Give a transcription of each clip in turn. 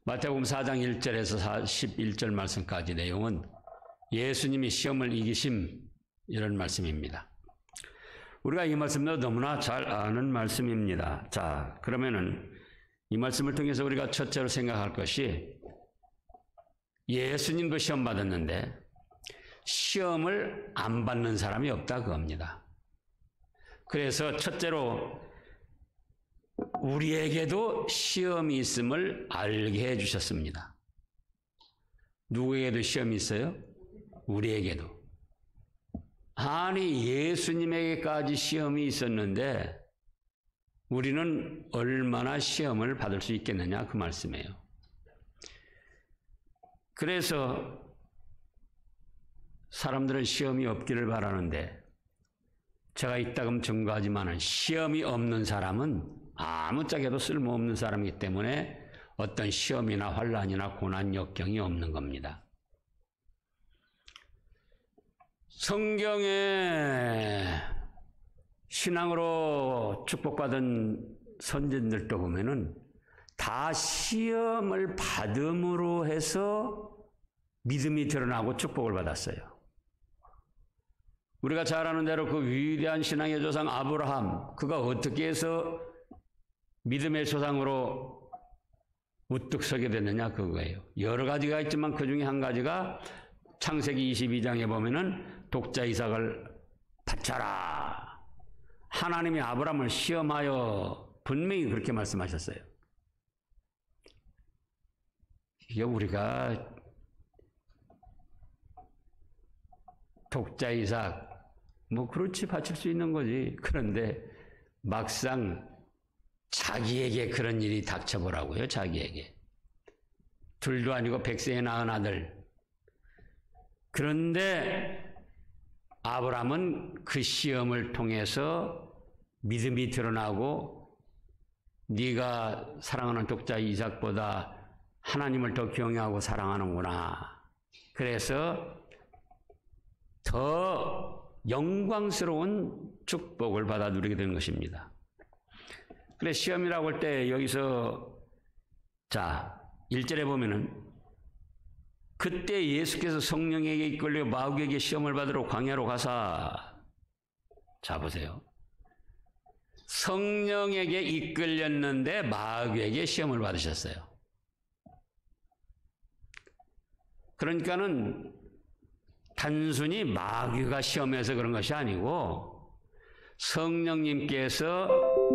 마태복음 4장 1절에서 11절 말씀까지 내용은 예수님이 시험을 이기심 이런 말씀입니다. 우리가 이 말씀도 너무나 잘 아는 말씀입니다. 자, 그러면은 이 말씀을 통해서 우리가 첫째로 생각할 것이 예수님도 시험 받았는데 시험을 안 받는 사람이 없다 그겁니다. 그래서 첫째로 우리에게도 시험이 있음을 알게 해주셨습니다. 누구에게도 시험이 있어요? 우리에게도. 아니 예수님에게까지 시험이 있었는데 우리는 얼마나 시험을 받을 수 있겠느냐 그 말씀이에요. 그래서 사람들은 시험이 없기를 바라는데 제가 이따금 증거하지만은 시험이 없는 사람은 아무짝에도 쓸모없는 사람이기 때문에 어떤 시험이나 환난이나 고난 역경이 없는 겁니다. 성경에 신앙으로 축복받은 선진들도 보면은 다 시험을 받음으로 해서 믿음이 드러나고 축복을 받았어요. 우리가 잘 아는 대로 그 위대한 신앙의 조상 아브라함, 그가 어떻게 해서 믿음의 조상으로 우뚝 서게 됐느냐 그거예요. 여러 가지가 있지만 그 중에 한 가지가 창세기 22장에 보면은 독자 이삭을 바쳐라. 하나님이 아브라함을 시험하여 분명히 그렇게 말씀하셨어요. 이게 우리가 독자 이삭 뭐 그렇지 바칠 수 있는 거지. 그런데 막상 자기에게 그런 일이 닥쳐보라고요. 자기에게. 둘도 아니고 100세에 낳은 아들. 그런데 아브라함은 그 시험을 통해서 믿음이 드러나고 네가 사랑하는 독자 이삭보다 하나님을 더 경외하고 사랑하는구나. 그래서 더 영광스러운 축복을 받아 누리게 된 것입니다. 그래 시험이라고 할 때 여기서 자 1절에 보면은 그때 예수께서 성령에게 이끌려 마귀에게 시험을 받으러 광야로 가사 자 보세요. 성령에게 이끌렸는데 마귀에게 시험을 받으셨어요. 그러니까는 단순히 마귀가 시험해서 그런 것이 아니고 성령님께서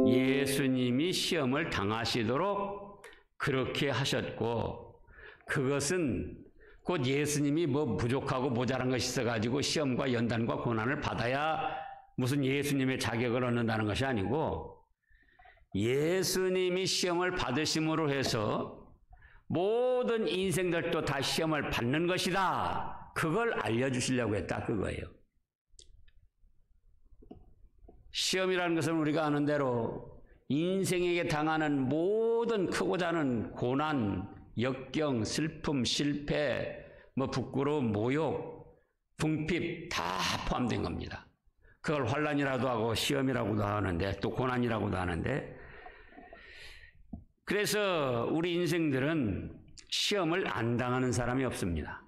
예수님이 시험을 당하시도록 그렇게 하셨고 그것은 곧 예수님이 뭐 부족하고 모자란 것이 있어가지고 시험과 연단과 고난을 받아야 무슨 예수님의 자격을 얻는다는 것이 아니고 예수님이 시험을 받으심으로 해서 모든 인생들도 다 시험을 받는 것이다. 그걸 알려주시려고 했다 그거예요. 시험이라는 것은 우리가 아는 대로 인생에게 당하는 모든 크고 작은 고난, 역경, 슬픔, 실패, 뭐 부끄러움, 모욕, 궁핍 다 포함된 겁니다. 그걸 환난이라도 하고 시험이라고도 하는데 또 고난이라고도 하는데 그래서 우리 인생들은 시험을 안 당하는 사람이 없습니다.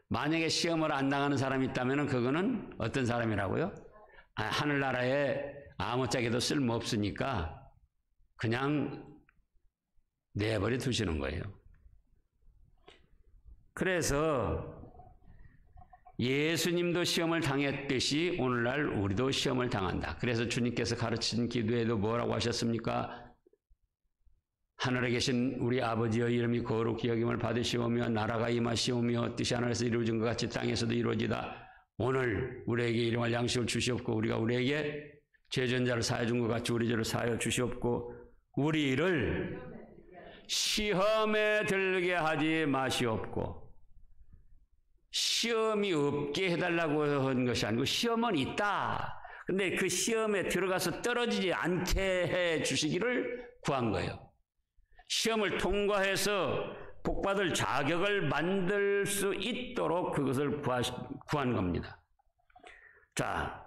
만약에 시험을 안 당하는 사람이 있다면 그거는 어떤 사람이라고요? 하늘나라에 아무짝에도 쓸모없으니까 그냥 내버려 두시는 거예요. 그래서 예수님도 시험을 당했듯이 오늘날 우리도 시험을 당한다. 그래서 주님께서 가르친 기도에도 뭐라고 하셨습니까? 하늘에 계신 우리 아버지여 이름이 거룩히 여김을 받으시오며 나라가 임하시오며 뜻이 하늘에서 이루어진 것 같이 땅에서도 이루어지다. 오늘 우리에게 일용할 양식을 주시옵고 우리가 우리에게 죄전자를 사하여 준 것 같이 우리 죄를 사하여 주시옵고 우리를 시험에 들게 하지 마시옵고 시험이 없게 해달라고 한 것이 아니고 시험은 있다. 근데 그 시험에 들어가서 떨어지지 않게 해 주시기를 구한 거예요. 시험을 통과해서 복받을 자격을 만들 수 있도록 그것을 구한 겁니다. 자,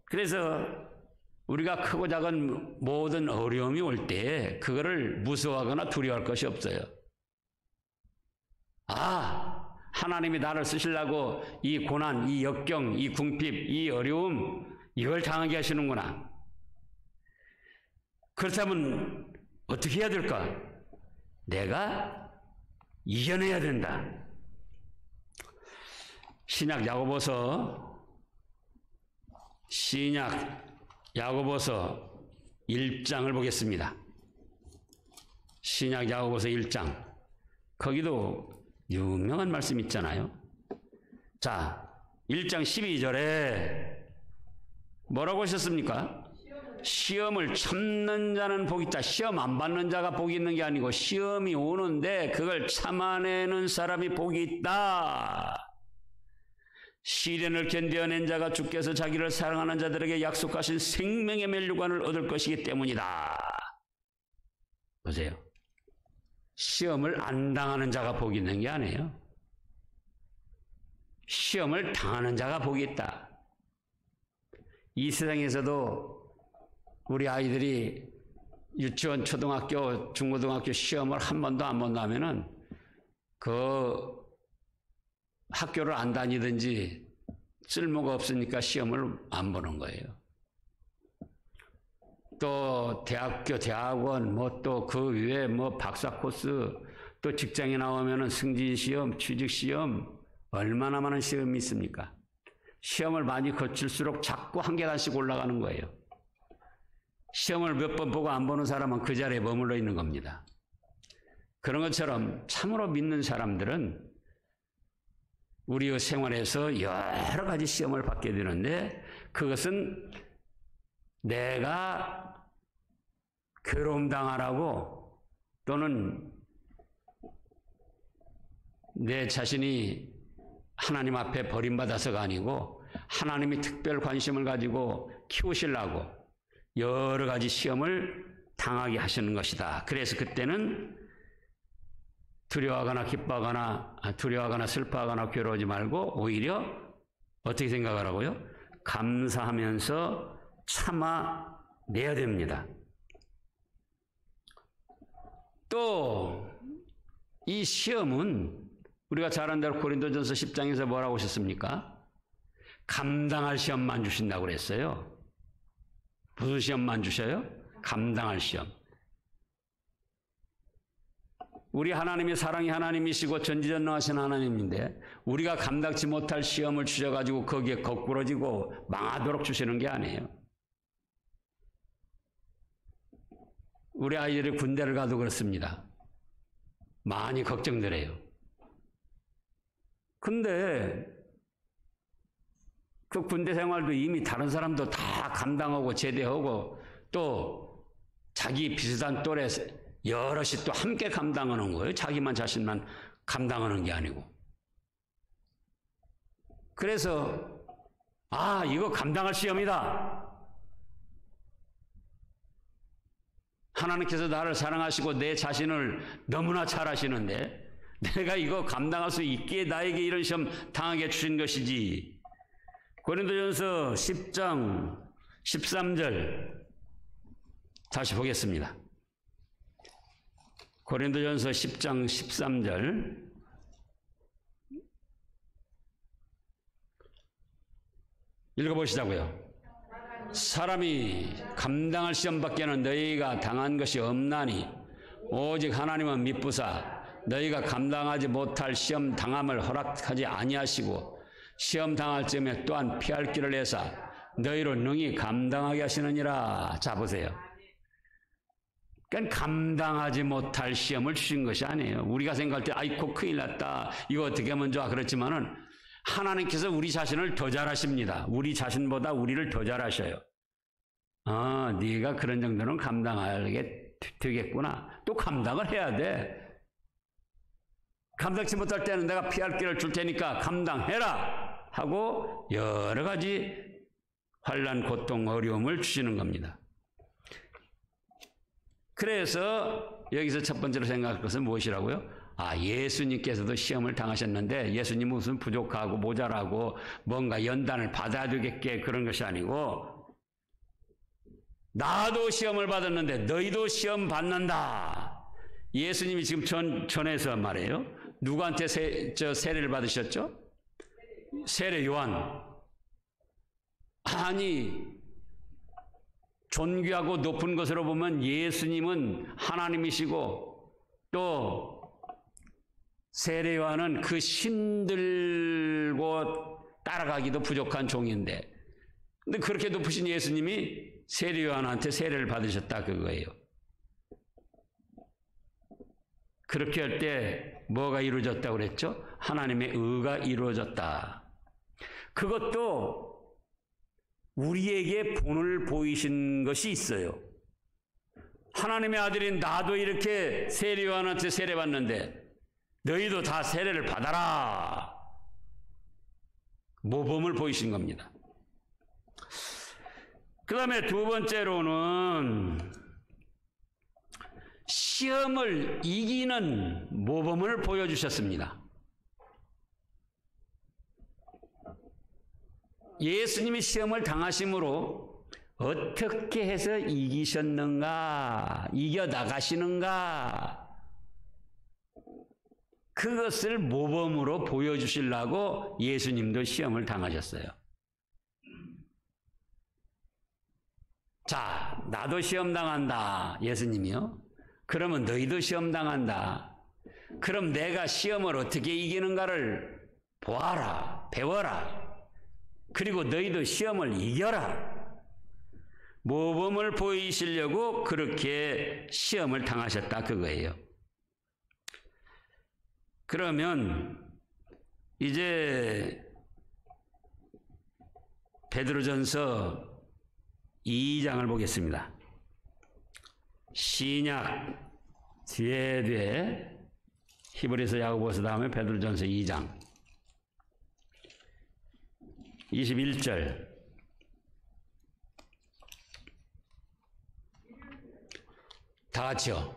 그래서 우리가 크고 작은 모든 어려움이 올 때 그거를 무서워하거나 두려워할 것이 없어요. 아, 하나님이 나를 쓰시려고 이 고난, 이 역경, 이 궁핍, 이 어려움 이걸 당하게 하시는구나. 그렇다면 어떻게 해야 될까? 내가 이겨내야 된다. 신약 야고보서 1장을 보겠습니다. 신약 야고보서 1장. 거기도 유명한 말씀 있잖아요. 자, 1장 12절에 뭐라고 하셨습니까? 시험을 참는 자는 복이 있다. 시험 안 받는 자가 복이 있는 게 아니고 시험이 오는데 그걸 참아내는 사람이 복이 있다. 시련을 견뎌낸 자가 주께서 자기를 사랑하는 자들에게 약속하신 생명의 멸류관을 얻을 것이기 때문이다. 보세요. 시험을 안 당하는 자가 복이 있는 게 아니에요. 시험을 당하는 자가 복이 있다. 이 세상에서도 우리 아이들이 유치원, 초등학교, 중고등학교 시험을 한 번도 안 본다면은 그 학교를 안 다니든지 쓸모가 없으니까 시험을 안 보는 거예요. 또 대학교, 대학원, 뭐 또 그 위에 뭐 박사 코스, 또 직장에 나오면은 승진 시험, 취직 시험, 얼마나 많은 시험이 있습니까? 시험을 많이 거칠수록 자꾸 한 계단씩 올라가는 거예요. 시험을 몇 번 보고 안 보는 사람은 그 자리에 머물러 있는 겁니다. 그런 것처럼 참으로 믿는 사람들은 우리의 생활에서 여러 가지 시험을 받게 되는데 그것은 내가 괴로움 당하라고 또는 내 자신이 하나님 앞에 버림받아서가 아니고 하나님이 특별 관심을 가지고 키우시려고 여러 가지 시험을 당하게 하시는 것이다. 그래서 그때는 두려워하거나 기뻐하거나 두려워하거나 슬퍼하거나 괴로워하지 말고 오히려 어떻게 생각하라고요? 감사하면서 참아내야 됩니다. 또 이 시험은 우리가 잘 아는 대로 고린도전서 10장에서 뭐라고 하셨습니까? 감당할 시험만 주신다고 그랬어요. 무슨 시험만 주셔요? 감당할 시험. 우리 하나님이 사랑의 하나님이시고 전지전능하신 하나님인데 우리가 감당치 못할 시험을 주셔가지고 거기에 거꾸러지고 망하도록 주시는 게 아니에요. 우리 아이들이 군대를 가도 그렇습니다. 많이 걱정되래요. 근데 그 군대 생활도 이미 다른 사람도 다 감당하고 제대하고 또 자기 비슷한 또래 여럿이 또 함께 감당하는 거예요. 자기만 자신만 감당하는 게 아니고. 그래서 이거 감당할 시험이다. 하나님께서 나를 사랑하시고 내 자신을 너무나 잘 아시는데 내가 이거 감당할 수 있기에 나에게 이런 시험 당하게 주신 것이지. 고린도전서 10장 13절 다시 보겠습니다. 고린도전서 10장 13절 읽어보시자고요. 사람이 감당할 시험밖에는 너희가 당한 것이 없나니 오직 하나님은 미쁘사 너희가 감당하지 못할 시험 당함을 허락하지 아니하시고 시험 당할 쯤에 또한 피할 길을 내사 너희로 능히 감당하게 하시느니라. 자 보세요. 그러니까 감당하지 못할 시험을 주신 것이 아니에요. 우리가 생각할 때 아이고 큰일 났다. 이거 어떻게 하면 좋아. 그렇지만은 하나님께서 우리 자신을 더 잘 아십니다. 우리 자신보다 우리를 더 잘 아셔요. 네가 그런 정도는 감당하게 되겠구나. 또 감당을 해야 돼. 감당치 못할 때는 내가 피할 길을 줄 테니까 감당해라 하고 여러 가지 환난, 고통, 어려움을 주시는 겁니다. 그래서 여기서 첫 번째로 생각할 것은 무엇이라고요? 예수님께서도 시험을 당하셨는데 예수님은 무슨 부족하고 모자라고 뭔가 연단을 받아야 되겠게 그런 것이 아니고 나도 시험을 받았는데 너희도 시험 받는다. 예수님이 지금 전에서 말해요. 누구한테 세례를 받으셨죠? 세례 요한. 아니, 존귀하고 높은 것으로 보면 예수님은 하나님이시고 또 세례 요한은 그 신들고 따라가기도 부족한 종인데, 근데 그렇게 높으신 예수님이 세례 요한한테 세례를 받으셨다 그거예요. 그렇게 할 때 뭐가 이루어졌다고 그랬죠? 하나님의 의가 이루어졌다. 그것도 우리에게 본을 보이신 것이 있어요. 하나님의 아들인 나도 이렇게 세례 요한한테 세례 받는데 너희도 다 세례를 받아라. 모범을 보이신 겁니다. 그 다음에 두 번째로는 시험을 이기는 모범을 보여주셨습니다. 예수님이 시험을 당하심으로 어떻게 해서 이기셨는가, 이겨나가시는가, 그것을 모범으로 보여주시려고 예수님도 시험을 당하셨어요. 자, 나도 시험 당한다, 예수님이요. 그러면 너희도 시험 당한다. 그럼 내가 시험을 어떻게 이기는가를 보아라, 배워라. 그리고 너희도 시험을 이겨라. 모범을 보이시려고 그렇게 시험을 당하셨다 그거예요. 그러면 이제 베드로전서 2장을 보겠습니다. 신약 뒤에 히브리서, 야고보서 다음에 베드로전서 2장 21절. 다 같이요.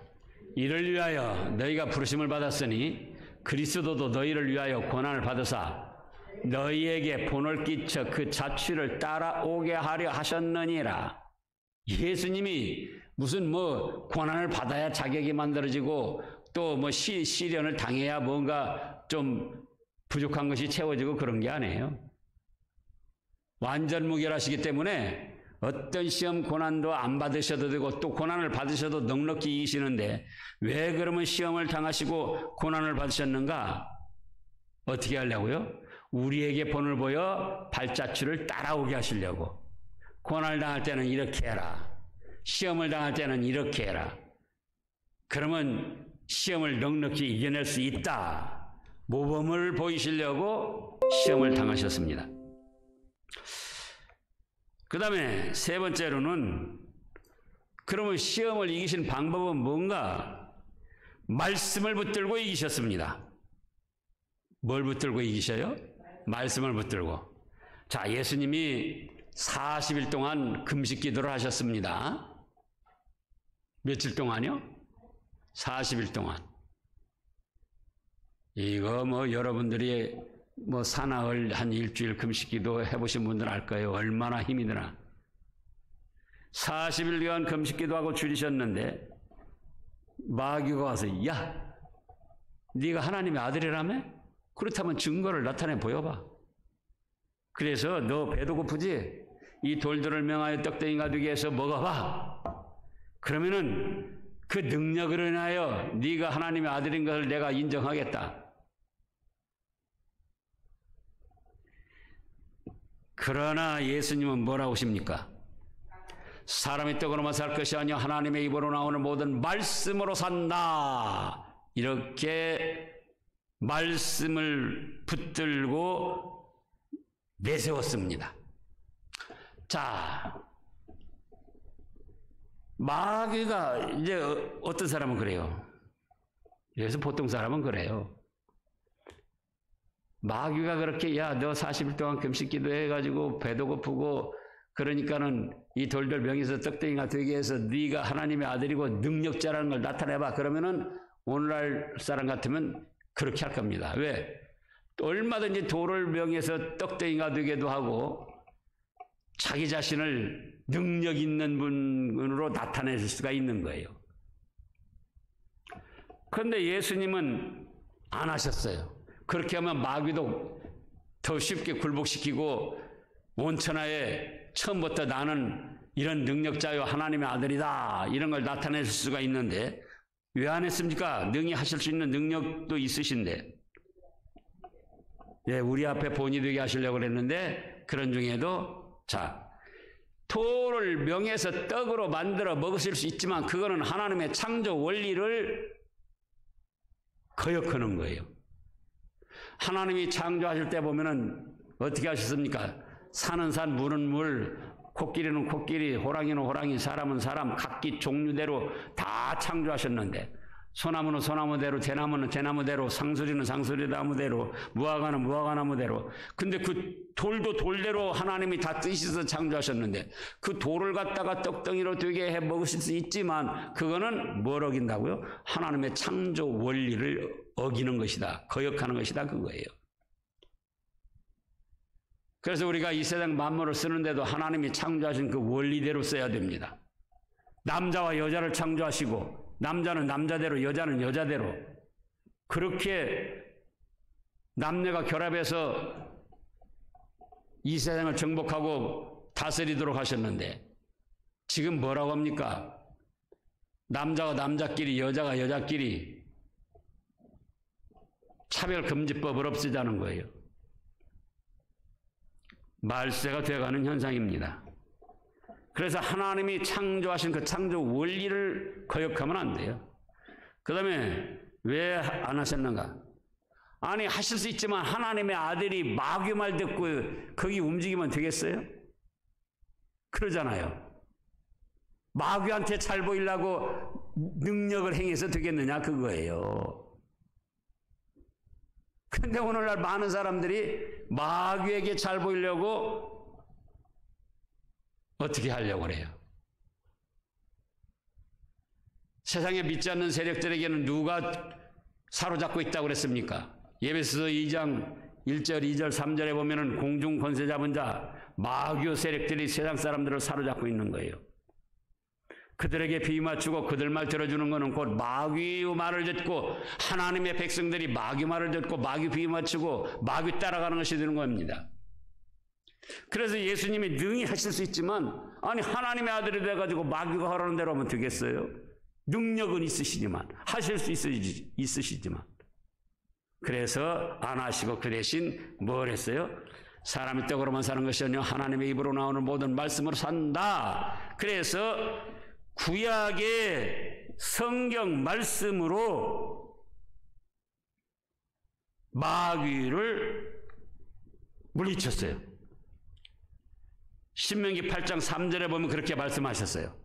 이를 위하여 너희가 부르심을 받았으니 그리스도도 너희를 위하여 고난을 받으사 너희에게 본을 끼쳐 그 자취를 따라오게 하려 하셨느니라. 예수님이 무슨 고난을 받아야 자격이 만들어지고 또 시련을 당해야 뭔가 좀 부족한 것이 채워지고 그런 게 아니에요. 완전 무결하시기 때문에 어떤 시험 고난도 안 받으셔도 되고 또 고난을 받으셔도 넉넉히 이기시는데 왜 그러면 시험을 당하시고 고난을 받으셨는가? 어떻게 하려고요? 우리에게 본을 보여 발자취를 따라오게 하시려고. 고난을 당할 때는 이렇게 해라. 시험을 당할 때는 이렇게 해라. 그러면 시험을 넉넉히 이겨낼 수 있다. 모범을 보이시려고 시험을 당하셨습니다. 그 다음에 세 번째로는 그러면 시험을 이기신 방법은 뭔가? 말씀을 붙들고 이기셨습니다. 뭘 붙들고 이기셔요? 말씀을 붙들고. 자, 예수님이 40일 동안 금식 기도를 하셨습니다. 며칠 동안요? 40일 동안. 이거 여러분들이 사나흘 한 일주일 금식 기도 해보신 분들 알 거예요. 얼마나 힘이 드나. 40일간 금식 기도하고 줄이셨는데 마귀가 와서 야, 네가 하나님의 아들이라며? 그렇다면 증거를 나타내 보여봐. 그래서 너 배도 고프지? 이 돌들을 명하여 떡덩이가 되게 해서 먹어봐. 그러면은 그 능력으로 인하여 네가 하나님의 아들인 것을 내가 인정하겠다. 그러나 예수님은 뭐라고 하십니까? 사람이 떡으로만 살 것이 아니요 하나님의 입으로 나오는 모든 말씀으로 산다. 이렇게 말씀을 붙들고 내세웠습니다. 자, 마귀가 이제 어떤 사람은 그래요. 그래서 보통 사람은 그래요. 마귀가 그렇게 야, 너 40일 동안 금식 기도해가지고 배도 고프고 그러니까는 이 돌들 명에서 떡덩이가 되게 해서 네가 하나님의 아들이고 능력자라는 걸 나타내봐. 그러면은 오늘날 사람 같으면 그렇게 할 겁니다. 왜? 얼마든지 돌을 명해서 떡덩이가 되게도 하고 자기 자신을 능력 있는 분으로 나타내실 수가 있는 거예요. 그런데 예수님은 안 하셨어요. 그렇게 하면 마귀도 더 쉽게 굴복시키고 온천하에 처음부터 나는 이런 능력자요 하나님의 아들이다 이런 걸 나타낼 수가 있는데 왜 안 했습니까? 능히 하실 수 있는 능력도 있으신데 예, 우리 앞에 본이 되게 하시려고 그랬는데 그런 중에도 자 돌을 명해서 떡으로 만들어 먹으실 수 있지만 그거는 하나님의 창조 원리를 거역하는 거예요. 하나님이 창조하실 때 보면은 어떻게 하셨습니까? 산은 산, 물은 물, 코끼리는 코끼리, 호랑이는 호랑이, 사람은 사람, 각기 종류대로 다 창조하셨는데 소나무는 소나무대로, 대나무는 대나무대로, 상수리는 상수리나무대로, 무화과는 무화과나무대로. 근데 그 돌도 돌대로 하나님이 다 뜻이서 창조하셨는데 그 돌을 갖다가 떡덩이로 되게 해 먹으실 수 있지만 그거는 뭘 어긴다고요? 하나님의 창조 원리를 어기는 것이다. 거역하는 것이다. 그거예요. 그래서 우리가 이 세상 만물을 쓰는데도 하나님이 창조하신 그 원리대로 써야 됩니다. 남자와 여자를 창조하시고 남자는 남자대로 여자는 여자대로 그렇게 남녀가 결합해서 이 세상을 정복하고 다스리도록 하셨는데 지금 뭐라고 합니까? 남자가 남자끼리 여자가 여자끼리 차별금지법을 없애자는 거예요. 말세가 되어가는 현상입니다. 그래서 하나님이 창조하신 그 창조 원리를 거역하면 안 돼요. 그 다음에 왜 안 하셨는가? 아니 하실 수 있지만 하나님의 아들이 마귀 말 듣고 거기 움직이면 되겠어요? 그러잖아요. 마귀한테 잘 보이려고 능력을 행해서 되겠느냐 그거예요. 근데 오늘날 많은 사람들이 마귀에게 잘 보이려고 어떻게 하려고 그래요? 세상에 믿지 않는 세력들에게는 누가 사로잡고 있다고 그랬습니까? 에베소서 2장 1절, 2절, 3절에 보면은 공중 권세 잡은 자, 마귀 세력들이 세상 사람들을 사로잡고 있는 거예요. 그들에게 비유 맞추고 그들 말 들어주는 것은 곧 마귀 말을 듣고 하나님의 백성들이 마귀 말을 듣고 마귀 비유 맞추고 마귀 따라가는 것이 되는 겁니다. 그래서 예수님이 능히 하실 수 있지만 아니 하나님의 아들이 돼가지고 마귀가 하라는 대로 하면 되겠어요? 능력은 있으시지만 하실 수 있으시지만 그래서 안 하시고 그 대신 뭘 했어요? 사람이 떡으로만 사는 것이 아니라 하나님의 입으로 나오는 모든 말씀으로 산다. 그래서 구약의 성경 말씀으로 마귀를 물리쳤어요. 신명기 8장 3절에 보면 그렇게 말씀하셨어요.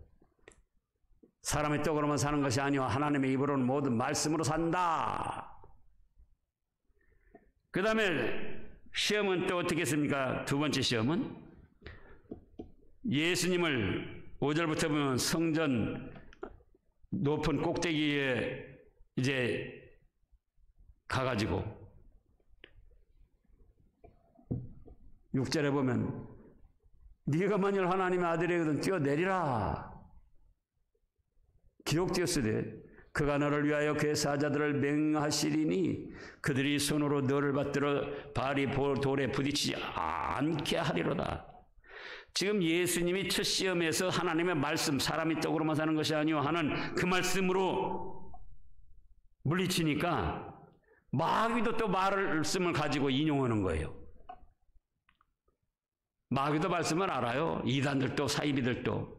사람의 떡으로만 사는 것이 아니와 하나님의 입으로는 모든 말씀으로 산다. 그 다음에 시험은 또 어떻게 했습니까? 두 번째 시험은 예수님을 5절부터 보면 성전 높은 꼭대기에 이제 가가지고 6절에 보면 네가 만일 하나님의 아들이거든 뛰어내리라. 기록되었으되 그가 너를 위하여 그의 사자들을 맹하시리니 그들이 손으로 너를 받들어 발이 돌에 부딪히지 않게 하리로다. 지금 예수님이 첫 시험에서 하나님의 말씀, 사람이 떡으로만 사는 것이 아니오 하는 그 말씀으로 물리치니까 마귀도 또 말씀을 가지고 인용하는 거예요. 마귀도 말씀을 알아요. 이단들도 사이비들도.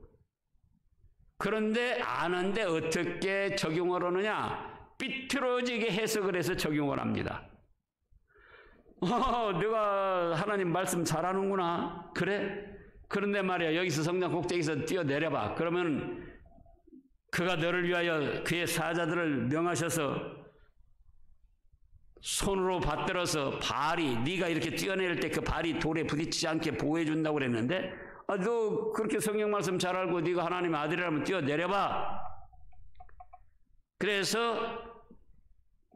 그런데 아는데 어떻게 적용을 하느냐? 삐뚤어지게 해석을 해서 적용을 합니다. 내가 하나님 말씀 잘하는구나. 그래? 그런데 말이야 여기서 성전 꼭대기에서 뛰어내려봐. 그러면 그가 너를 위하여 그의 사자들을 명하셔서 손으로 받들어서 발이 네가 이렇게 뛰어내릴 때 그 발이 돌에 부딪히지 않게 보호해 준다고 그랬는데 너 그렇게 성경 말씀 잘 알고 네가 하나님의 아들이라면 뛰어내려봐. 그래서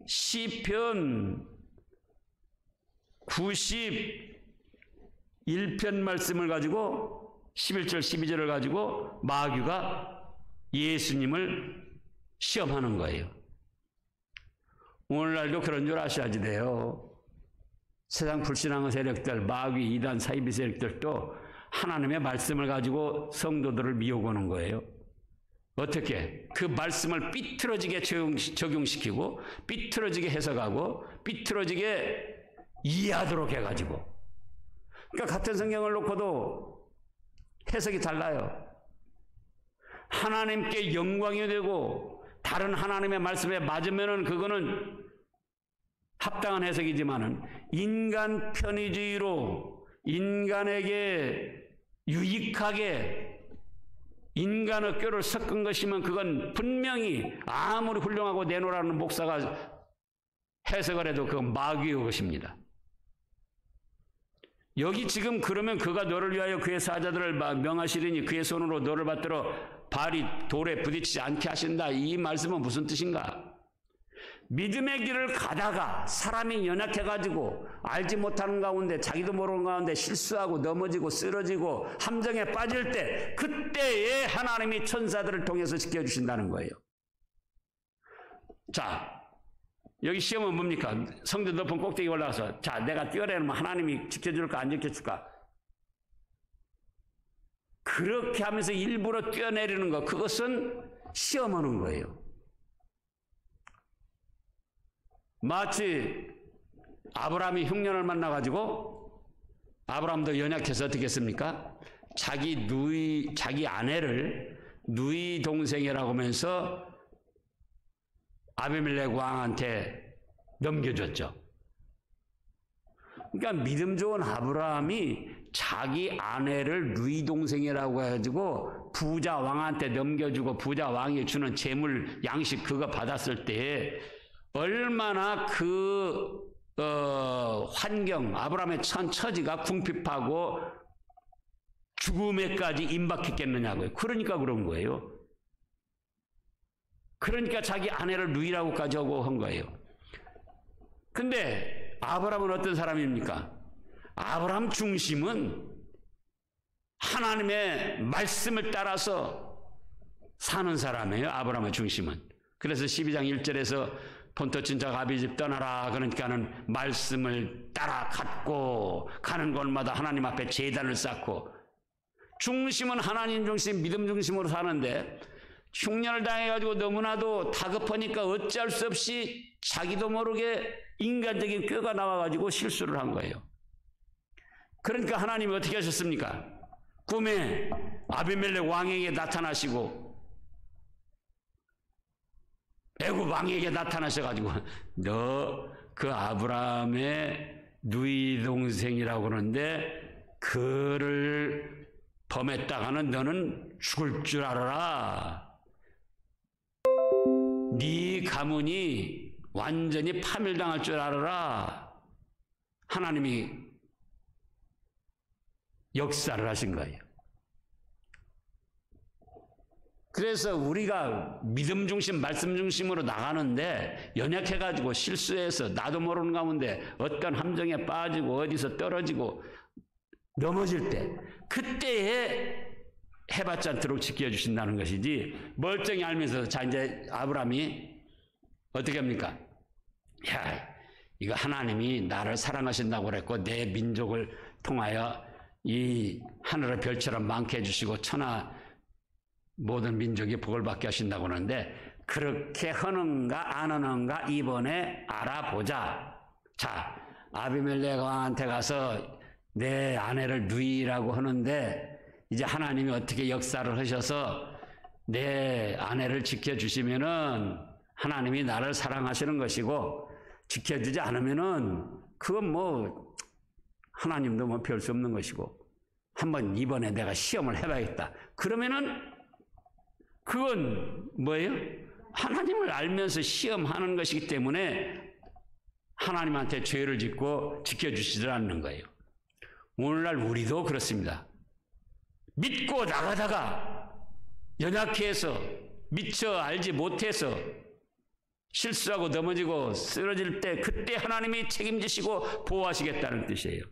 시편 91편 말씀을 가지고 11절 12절을 가지고 마귀가 예수님을 시험하는 거예요. 오늘날도 그런 줄 아셔야지 돼요. 세상 불신앙의 세력들, 마귀, 이단, 사이비 세력들도 하나님의 말씀을 가지고 성도들을 미혹하는 거예요. 어떻게? 그 말씀을 삐뚤어지게 적용시키고 삐뚤어지게 해석하고 삐뚤어지게 이해하도록 해가지고, 그러니까 같은 성경을 놓고도 해석이 달라요. 하나님께 영광이 되고 다른 하나님의 말씀에 맞으면은 그거는 합당한 해석이지만은 인간 편의주의로 인간에게 유익하게 인간의 꾀를 섞은 것이면 그건 분명히 아무리 훌륭하고 내놓으라는 목사가 해석을 해도 그건 마귀의 것입니다. 여기 지금 그러면 그가 너를 위하여 그의 사자들을 명하시리니 그의 손으로 너를 받들어 발이 돌에 부딪히지 않게 하신다. 이 말씀은 무슨 뜻인가? 믿음의 길을 가다가 사람이 연약해가지고 알지 못하는 가운데 자기도 모르는 가운데 실수하고 넘어지고 쓰러지고 함정에 빠질 때 그때에 하나님이 천사들을 통해서 지켜주신다는 거예요. 자, 여기 시험은 뭡니까? 성전 높은 꼭대기 올라가서 자, 내가 뛰어내리면 하나님이 지켜줄까 안 지켜줄까? 그렇게 하면서 일부러 뛰어내리는 거, 그것은 시험하는 거예요. 마치 아브라함이 흉년을 만나가지고 아브라함도 연약해서 어떻게 했습니까? 자기 아내를 누이 동생이라고 하면서 아비멜렉 왕한테 넘겨줬죠. 그러니까 믿음 좋은 아브라함이 자기 아내를 누이 동생이라고 해가지고 부자 왕한테 넘겨주고 부자 왕이 주는 재물 양식 그거 받았을 때 얼마나 그 환경, 아브라함의 처지가 궁핍하고 죽음에까지 임박했겠느냐고요. 그러니까 그런 거예요. 그러니까 자기 아내를 누이라고까지 하고 한 거예요. 근데 아브라함은 어떤 사람입니까? 아브라함 중심은 하나님의 말씀을 따라서 사는 사람이에요. 아브라함의 중심은. 그래서 12장 1절에서 본토 친척 아비집 떠나라. 그러니까는 말씀을 따라 갔고 가는 곳마다 하나님 앞에 제단을 쌓고, 중심은 하나님 중심, 믿음 중심으로 사는데 흉년을 당해가지고 너무나도 다급하니까 어찌할 수 없이 자기도 모르게 인간적인 꾀가 나와가지고 실수를 한 거예요. 그러니까 하나님이 어떻게 하셨습니까? 꿈에 아비멜렉 왕에게 나타나시고 애굽 왕에게 나타나셔가지고 너 그 아브라함의 누이 동생이라고 그러는데 그를 범했다가는 너는 죽을 줄 알아라. 네 가문이 완전히 파멸당할 줄 알아라. 하나님이 역사를 하신 거예요. 그래서 우리가 믿음 중심, 말씀 중심으로 나가는데 연약해가지고 실수해서 나도 모르는 가운데 어떤 함정에 빠지고 어디서 떨어지고 넘어질 때 그때에 해봤자 않도록 지켜주신다는 것이지, 멀쩡히 알면서 자 이제 아브라함이 어떻게 합니까? 야, 이거 하나님이 나를 사랑하신다고 그랬고 내 민족을 통하여 이 하늘의 별처럼 많게 해주시고 천하 모든 민족이 복을 받게 하신다고 하는데 그렇게 하는가 안 하는가 이번에 알아보자. 자, 아비멜렉 왕한테 가서 내 아내를 누이라고 하는데 이제 하나님이 어떻게 역사를 하셔서 내 아내를 지켜주시면은 하나님이 나를 사랑하시는 것이고, 지켜주지 않으면은 그건 뭐 하나님도 뭐 별 수 없는 것이고, 한번 이번에 내가 시험을 해봐야겠다. 그러면은 그건 뭐예요? 하나님을 알면서 시험하는 것이기 때문에 하나님한테 죄를 짓고 지켜주시지 않는 거예요. 오늘날 우리도 그렇습니다. 믿고 나가다가 연약해서 미처 알지 못해서 실수하고 넘어지고 쓰러질 때 그때 하나님이 책임지시고 보호하시겠다는 뜻이에요.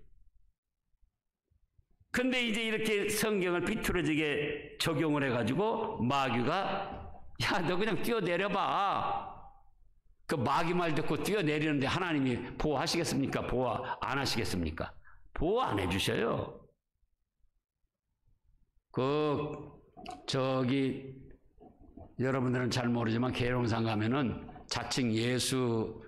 근데 이제 이렇게 성경을 비틀어지게 적용을 해가지고 마귀가 야, 너 그냥 뛰어내려봐. 그 마귀 말 듣고 뛰어내리는데 하나님이 보호하시겠습니까? 보호 안 하시겠습니까? 보호 안 해주셔요. 여러분들은 잘 모르지만 계룡산 가면은 자칭 예수,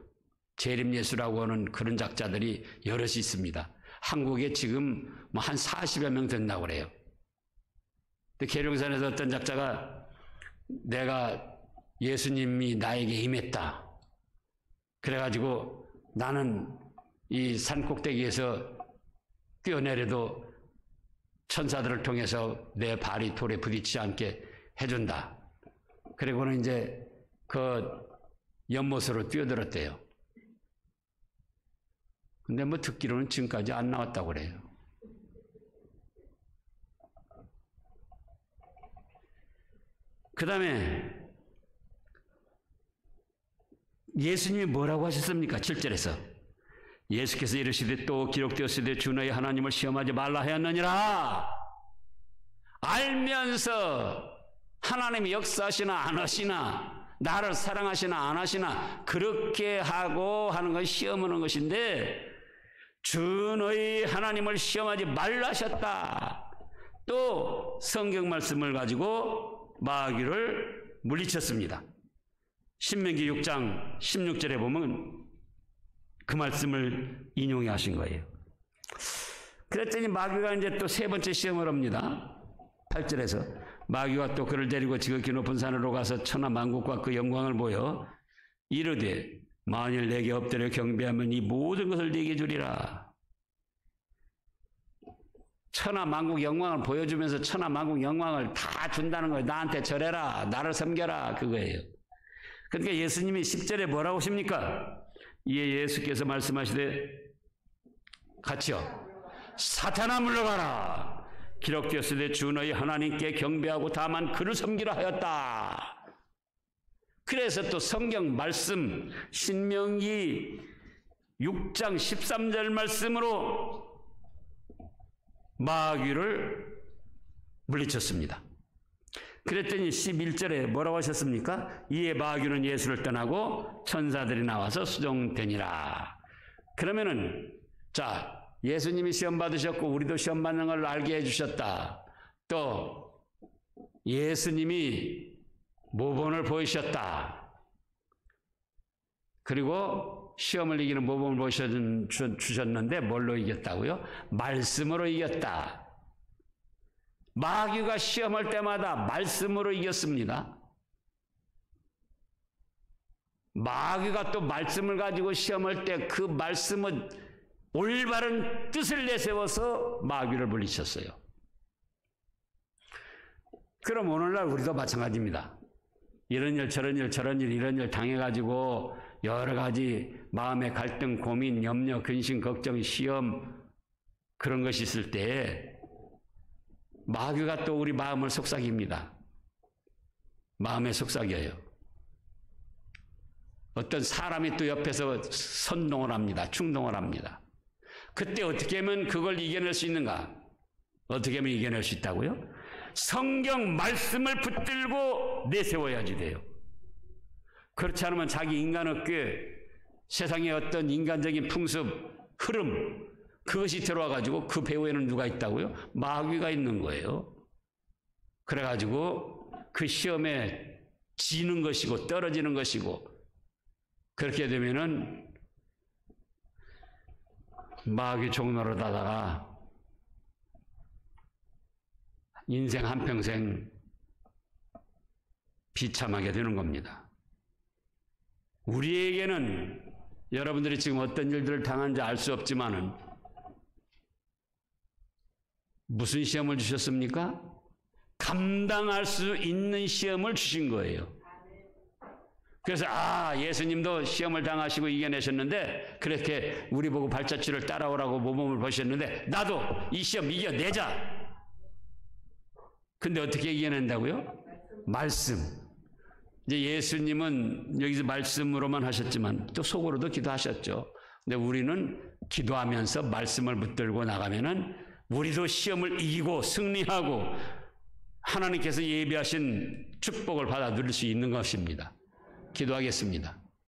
재림예수라고 하는 그런 작자들이 여럿이 있습니다. 한국에 지금 뭐 한 40여 명 된다고 그래요. 근데 계룡산에서 어떤 작자가 내가 예수님이 나에게 임했다. 그래가지고 나는 이 산 꼭대기에서 뛰어내려도 천사들을 통해서 내 발이 돌에 부딪히지 않게 해준다. 그리고는 이제 그 연못으로 뛰어들었대요. 근데 뭐 듣기로는 지금까지 안 나왔다고 그래요. 그 다음에 예수님이 뭐라고 하셨습니까? 7절에서 예수께서 이르시되 또 기록되었으되 주 너희 하나님을 시험하지 말라 하였느니라. 알면서 하나님이 역사하시나 안 하시나, 나를 사랑하시나 안 하시나 그렇게 하고 하는 건 시험하는 것인데 주 너희 하나님을 시험하지 말라 하셨다. 또 성경 말씀을 가지고 마귀를 물리쳤습니다. 신명기 6장 16절에 보면 그 말씀을 인용해 하신 거예요. 그랬더니 마귀가 이제 또 세 번째 시험을 합니다. 8절에서 마귀가 또 그를 데리고 지극히 높은 산으로 가서 천하 만국과 그 영광을 보여 이르되 만일 내게 엎드려 경배하면 이 모든 것을 네게 주리라. 천하 만국 영광을 보여주면서 천하 만국 영광을 다 준다는 거예요. 나한테 절해라, 나를 섬겨라, 그거예요. 그러니까 예수님이 10절에 뭐라고 하십니까? 이에 예수께서 말씀하시되 같이요. 사탄아 물러가라. 기록되었으되 주 너희 하나님께 경배하고 다만 그를 섬기라 하였다. 그래서 또 성경 말씀 신명기 6장 13절 말씀으로 마귀를 물리쳤습니다. 그랬더니 11절에 뭐라고 하셨습니까? 이에 마귀는 예수를 떠나고 천사들이 나와서 수종되니라. 그러면은 자, 예수님이 시험 받으셨고 우리도 시험 받는 걸 알게 해주셨다. 또 예수님이 모범을 보이셨다. 그리고 시험을 이기는 모범을 보여주셨는데 뭘로 이겼다고요? 말씀으로 이겼다. 마귀가 시험할 때마다 말씀으로 이겼습니다. 마귀가 또 말씀을 가지고 시험할 때 그 말씀은 올바른 뜻을 내세워서 마귀를 물리쳤어요. 그럼 오늘날 우리도 마찬가지입니다. 이런 일 저런 일 저런 일 이런 일 당해가지고 여러 가지 마음의 갈등, 고민, 염려, 근심, 걱정, 시험 그런 것이 있을 때 마귀가 또 우리 마음을 속삭입니다. 마음에 속삭여요. 어떤 사람이 또 옆에서 선동을 합니다. 충동을 합니다. 그때 어떻게 하면 그걸 이겨낼 수 있는가? 어떻게 하면 이겨낼 수 있다고요? 성경 말씀을 붙들고 내세워야지 돼요. 그렇지 않으면 자기 인간업계 세상의 어떤 인간적인 풍습, 흐름 그것이 들어와가지고 그 배후에는 누가 있다고요? 마귀가 있는 거예요. 그래가지고 그 시험에 지는 것이고 떨어지는 것이고 그렇게 되면은 마귀 종로로 다다가 인생 한평생 비참하게 되는 겁니다. 우리에게는 여러분들이 지금 어떤 일들을 당한지 알 수 없지만은 무슨 시험을 주셨습니까? 감당할 수 있는 시험을 주신 거예요. 그래서 예수님도 시험을 당하시고 이겨내셨는데 그렇게 우리 보고 발자취를 따라오라고 모범을 보셨는데 나도 이 시험 이겨내자. 근데 어떻게 이겨낸다고요? 말씀. 이제 예수님은 여기서 말씀으로만 하셨지만 또 속으로도 기도하셨죠. 근데 우리는 기도하면서 말씀을 붙들고 나가면은 우리도 시험을 이기고 승리하고 하나님께서 예비하신 축복을 받아 누릴 수 있는 것입니다. 기도하겠습니다.